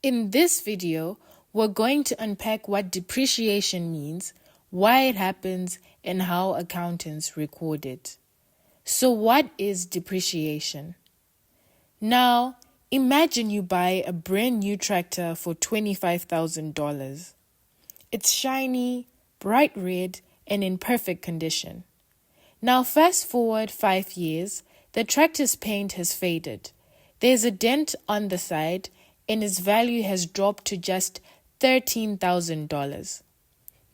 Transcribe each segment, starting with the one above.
In this video, we're going to unpack what depreciation means, why it happens, and how accountants record it. So what is depreciation? Now, imagine you buy a brand new tractor for $25,000. It's shiny, bright red, and in perfect condition. Now fast forward 5 years, the tractor's paint has faded. There's a dent on the side, and its value has dropped to just $13,000.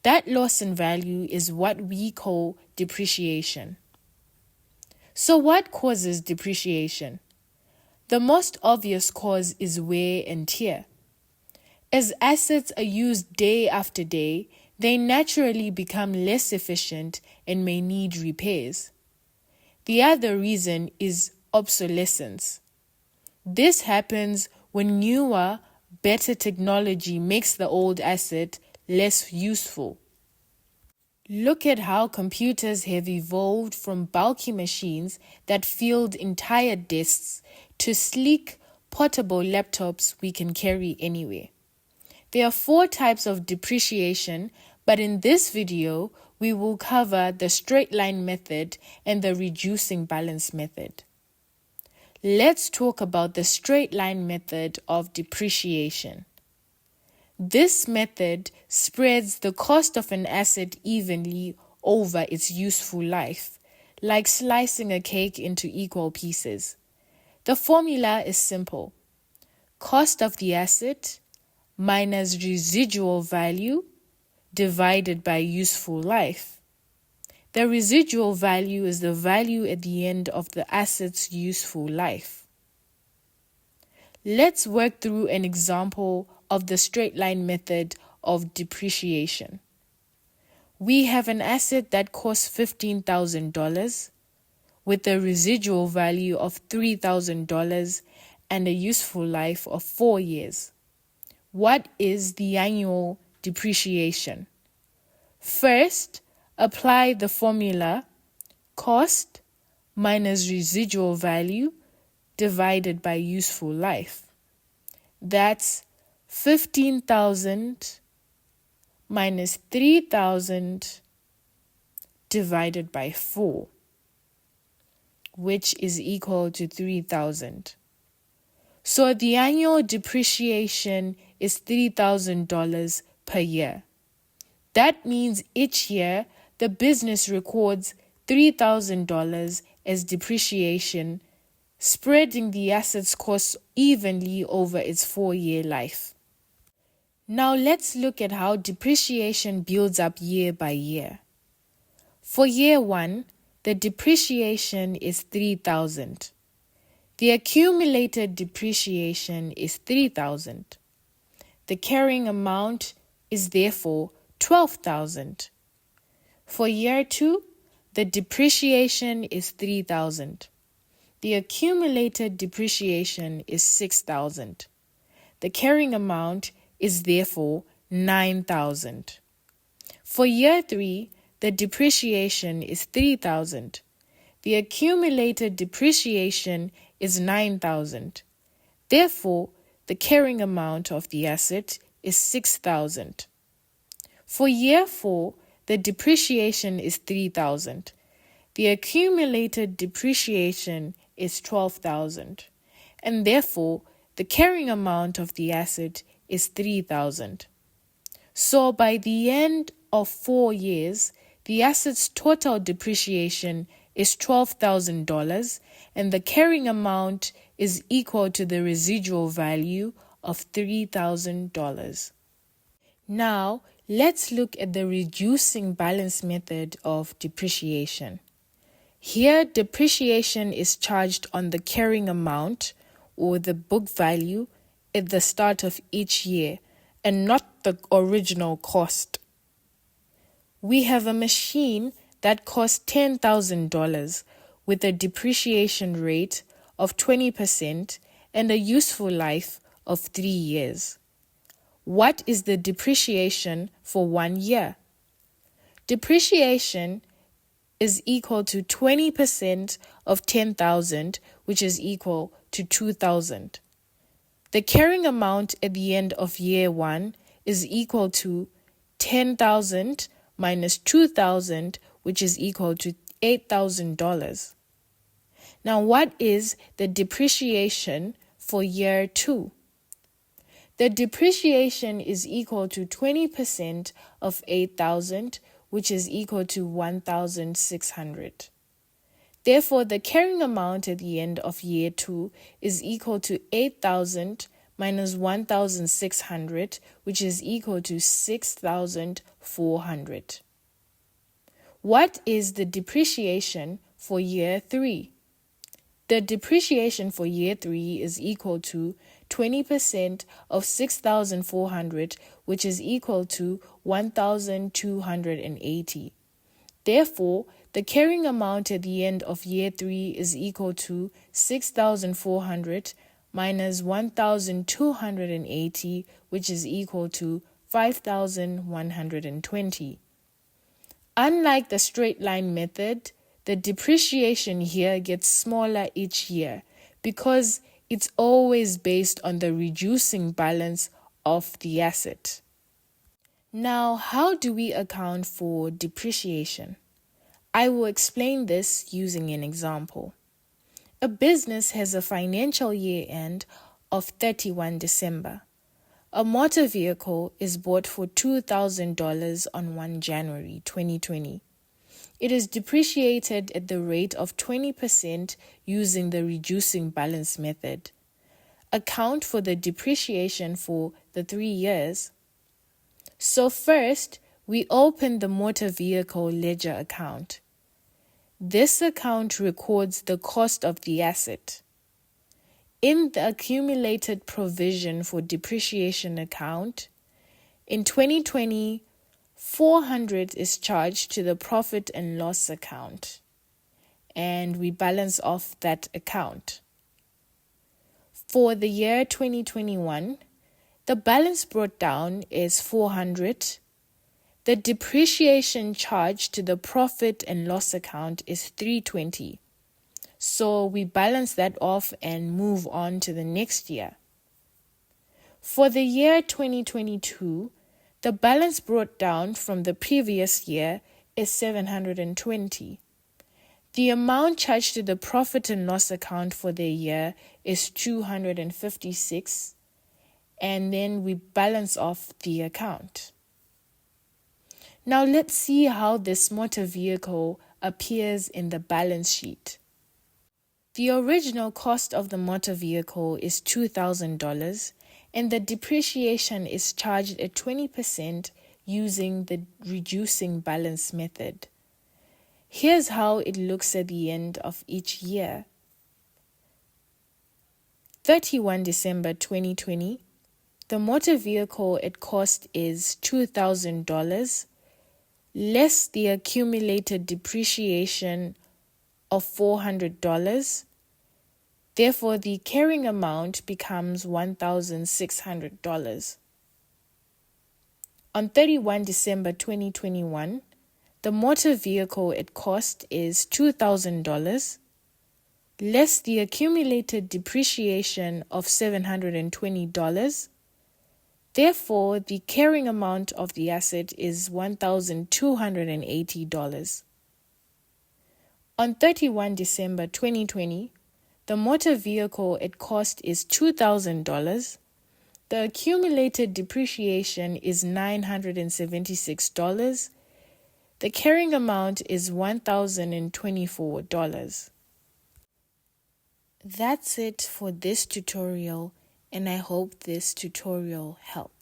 That loss in value is what we call depreciation. So what causes depreciation? The most obvious cause is wear and tear. As assets are used day after day, they naturally become less efficient and may need repairs. The other reason is obsolescence. This happens when newer, better technology makes the old asset less useful. Look at how computers have evolved from bulky machines that filled entire desks to sleek, portable laptops we can carry anywhere. There are 4 types of depreciation, but in this video, we will cover the straight line method and the reducing balance method. Let's talk about the straight line method of depreciation. This method spreads the cost of an asset evenly over its useful life, like slicing a cake into equal pieces. The formula is simple. Cost of the asset minus residual value divided by useful life. The residual value is the value at the end of the asset's useful life. Let's work through an example of the straight line method of depreciation. We have an asset that costs $15,000 with a residual value of $3,000 and a useful life of 4 years. What is the annual depreciation? First, apply the formula cost minus residual value divided by useful life. That's 15,000 minus 3,000 divided by 4, which is equal to 3,000. So the annual depreciation is $3,000 per year. That means each year the business records $3,000 as depreciation, spreading the asset's costs evenly over its 4-year life. Now let's look at how depreciation builds up year by year. For year 1, the depreciation is $3,000. The accumulated depreciation is $3,000. The carrying amount is therefore $12,000. For year 2, the depreciation is $3,000. The accumulated depreciation is $6,000. The carrying amount is therefore $9,000. For year 3, the depreciation is $3,000. The accumulated depreciation is $9,000. Therefore, the carrying amount of the asset is $6,000. For year 4, the depreciation is $3,000. The accumulated depreciation is $12,000. And therefore, the carrying amount of the asset is $3,000. So by the end of 4 years, the asset's total depreciation is $12,000 and the carrying amount is equal to the residual value of $3,000. Now, let's look at the reducing balance method of depreciation. Here, depreciation is charged on the carrying amount or the book value at the start of each year and not the original cost. We have a machine that costs $10,000 with a depreciation rate of 20% and a useful life of 3 years. What is the depreciation for 1 year? Depreciation is equal to 20% of 10,000, which is equal to 2,000. The carrying amount at the end of year 1 is equal to 10,000 minus 2,000, which is equal to $8,000. Now, what is the depreciation for year 2? The depreciation is equal to 20% of 8,000, which is equal to 1,600. Therefore, the carrying amount at the end of year 2 is equal to 8,000 minus 1,600, which is equal to 6,400. What is the depreciation for year 3? The depreciation for year 3 is equal to 20% of 6,400, which is equal to 1,280. Therefore, the carrying amount at the end of year 3 is equal to 6,400 minus 1,280, which is equal to 5,120. Unlike the straight line method, the depreciation here gets smaller each year because it's always based on the reducing balance of the asset. Now, how do we account for depreciation? I will explain this using an example. A business has a financial year end of 31 December. A motor vehicle is bought for $2,000 on 1 January 2020. It is depreciated at the rate of 20% using the reducing balance method. Account for the depreciation for the 3 years. So first, we open the motor vehicle ledger account. This account records the cost of the asset. In the accumulated provision for depreciation account, in 2020, 400 is charged to the profit and loss account, and we balance off that account. For the year 2021, the balance brought down is 400. The depreciation charged to the profit and loss account is 320. So we balance that off and move on to the next year. For the year 2022, the balance brought down from the previous year is 720. The amount charged to the profit and loss account for the year is 256, and then we balance off the account. Now let's see how this motor vehicle appears in the balance sheet. The original cost of the motor vehicle is $2,000, and the depreciation is charged at 20% using the reducing balance method. Here's how it looks at the end of each year. 31 December 2020, the motor vehicle at cost is $2,000, less the accumulated depreciation of $400. Therefore, the carrying amount becomes $1,600. On 31 December 2021, the motor vehicle at cost is $2,000, less the accumulated depreciation of $720. Therefore, the carrying amount of the asset is $1,280. On 31 December 2020, the motor vehicle at cost is $2,000. The accumulated depreciation is $976. The carrying amount is $1,024. That's it for this tutorial, and I hope this tutorial helped.